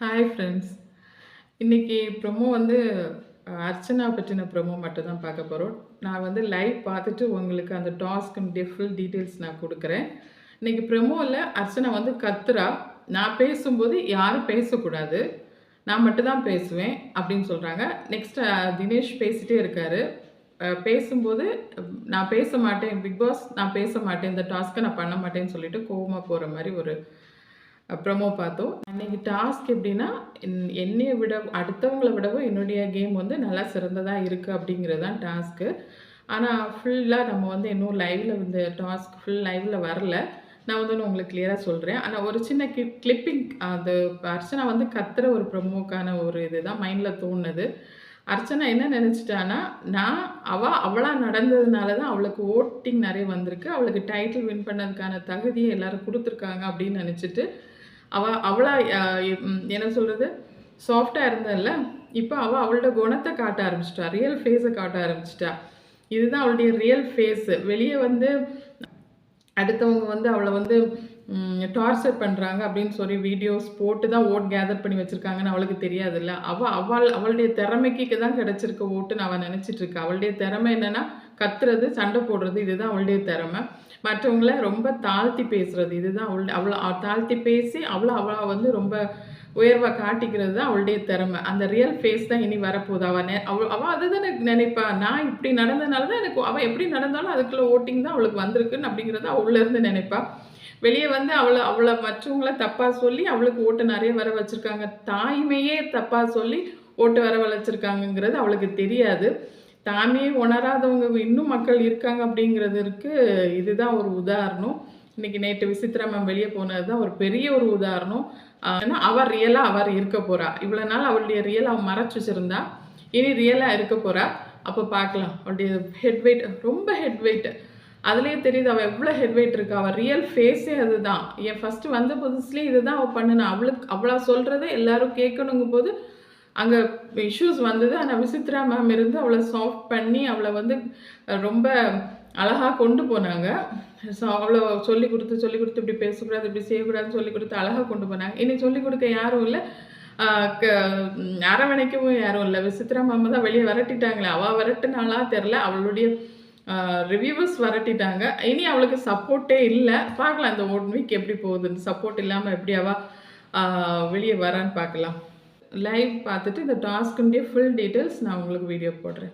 Hi friends. இன்னைக்கு promo வந்து அர்ச்சனா பற்றின ப்ரொமோ மட்டும் தான் பார்க்க போகிறோம். நான் வந்து லைவ் பார்த்துட்டு உங்களுக்கு அந்த டாஸ்க்குடைய ஃபுல் டீட்டெயில்ஸ் நான் கொடுக்குறேன். இன்னைக்கு ப்ரொமோவில் அர்ச்சனா வந்து கத்துறா, நான் பேசும்போது யாரும் பேசக்கூடாது, நான் மட்டும் தான் பேசுவேன் அப்படின்னு சொல்கிறாங்க. நெக்ஸ்ட் தினேஷ் பேசிட்டே இருக்காரு. பேசும்போது நான் பேச மாட்டேன், பிக் பாஸ் நான் பேச மாட்டேன், இந்த டாஸ்க்கை நான் பண்ண மாட்டேன்னு சொல்லிட்டு கோவமாக போகிற மாதிரி ஒரு ப்ரொமோ பார்த்தோம். அன்னைக்கு டாஸ்க் எப்படின்னா, என்னைய விட அடுத்தவங்கள விடவும் என்னுடைய கேம் வந்து நல்லா சிறந்ததா இருக்கு அப்படிங்கிறது தான் டாஸ்க்கு. ஆனா, ஃபுல்லா நம்ம வந்து இன்னும் லைவ்ல இந்த டாஸ்க் ஃபுல் லைவ்ல வரல. நான் வந்து உங்களுக்கு கிளியரா சொல்றேன். ஆனா ஒரு சின்ன கிளிப்பிங் அது அர்ச்சனா வந்து கத்துற ஒரு ப்ரொமோக்கான ஒரு இதுதான் மைண்ட்ல தோணுனது. அர்ச்சனா என்ன நெனச்சுட்டான்னா, அவளா நடந்ததுனால தான் அவளுக்கு வோட்டிங் நெறைய வந்திருக்கு. அவளுக்கு டைட்டில் வின் பண்ணதுக்கான தகுதிய எல்லாரும் குடுத்துருக்காங்க அப்படின்னு நெனச்சுட்டு, அவளா என்ன சொல்றது? சாஃப்ட்டா இருந்தல்ல, இப்ப அவளோட குணத்த காட்ட ஆரம்பிச்சுட்டா. ரியல் ஃபேஸ காட்ட ஆரம்பிச்சுட்டா. இதுதான் அவளுடைய ரியல் ஃபேஸ். வெளிய வந்து அடுத்தவங்க வந்து அவள வந்து டார்ச்சர் பண்றாங்க அப்படின்னு சொல்லி வீடியோஸ் போட்டு தான் ஓட் கேதர் பண்ணி வச்சிருக்காங்கன்னு அவளுக்கு தெரியாதுல்ல. அவளுடைய திறமைக்கு தான் கிடைச்சிருக்க ஓட்டுன்னு அவ நினைச்சிட்டு இருக்கா. அவளுடைய திறமை என்னன்னா கத்துறது, சண்டை போடுறது இதுதான் அவளுடைய திறமை. மற்றவங்கள ரொம்ப தாழ்த்தி பேசுறது இதுதான் தாழ்த்தி பேசி அவள வந்து ரொம்ப உயர்வா காட்டிக்கிறது தான் அவளுடைய திறமை. அந்த ரியல் ஃபேஸ் தான் இனி வரப்போகுது. அவ அதுதானே நினைப்பா. நான் இப்படி நடந்தனால தான் எனக்கு அவ எப்படி நடந்தாலும் அதுக்குள்ள ஓட்டிங் தான் அவளுக்கு வந்திருக்குன்னு அப்படிங்கிறத அவ உள்ள இருந்து நினைப்பா. வெளிய வந்து அவள மற்றவங்கள தப்பா சொல்லி அவளுக்கு ஓட்டு நெறைய வர வச்சிருக்காங்க. தாய்மையே தப்பா சொல்லி ஓட்டு வர வச்சிருக்காங்கங்கிறது அவளுக்கு தெரியாது. தாமே உணராதவங்க இன்னும் மக்கள் இருக்காங்க அப்படிங்கிறதற்கு இதுதான் ஒரு உதாரணம். இன்னைக்கு நேற்று விசித்ரா மேம் வெளிய போனது தான் ஒரு பெரிய ஒரு உதாரணம். ஏன்னா அவ ரியலா இருக்க போறா. இவ்வளவு நாள் அவளுடைய ரியல் அவ மறைச்சு வச்சிருந்தா. இனி ரியலா இருக்க போறா. அப்ப பார்க்கலாம். அவளுடைய ஹெட் வெயிட் ரொம்ப ஹெட் வெயிட். அதுலயே தெரியுது அவ எவ்வளோ ஹெட் வெயிட் இருக்கா. அவ ரியல் ஃபேஸே அதுதான். ஃபர்ஸ்ட் வந்த புதுசுலயே இதுதான் அவ பண்ணுனா. அவளா சொல்றத எல்லாரும் கேட்கணுங்கும்போது அங்க இஷ்யூஸ் வந்தது. ஆனா விசித்ரா மேம் இருந்து அவள சாஃப்ட் பண்ணி அவள வந்து ரொம்ப அழகா கொண்டு போனாங்க. அவள சொல்லிக் குடுத்து இப்படி பேசக்கூடாது, இப்படி செய்யக்கூடாதுன்னு சொல்லிக் குடுத்து அழகா கொண்டு போனாங்க. இனி சொல்லிக் குடுக்க யாரும் இல்ல. ஆ க அரவணைக்கவும் யாரும் இல்ல. விசித்ரா மேம் தான் வெளிய விரட்டிட்டாங்களே. அவ விரட்டுனாளா தெரியல. அவளுடைய ரிவ்யூவர்ஸ் விரட்டிட்டாங்க. இனி அவளுக்கு சப்போர்ட்டே இல்ல. பார்க்கலாம் இந்த 1 வீக் எப்படி போகுதுன்னு. சப்போர்ட் இல்லாம எப்படி அவ வெளிய வரான்னு பார்க்கலாம். லைவ் பார்த்துட்டு இந்த டாஸ்க்குடைய ஃபுல் டீடைல்ஸ் நான் உங்களுக்கு வீடியோ போடுறேன்.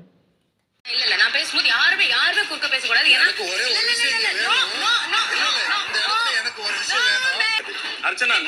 இல்ல நான் பேசும்போது யாருமே குறுக்க பேசக்கூடாது. எனக்கு ஒரே ஒரு விஷயம் வேணும். இந்த இடத்துல எனக்கு ஒரு விஷயம் வேணும். அர்ச்சனா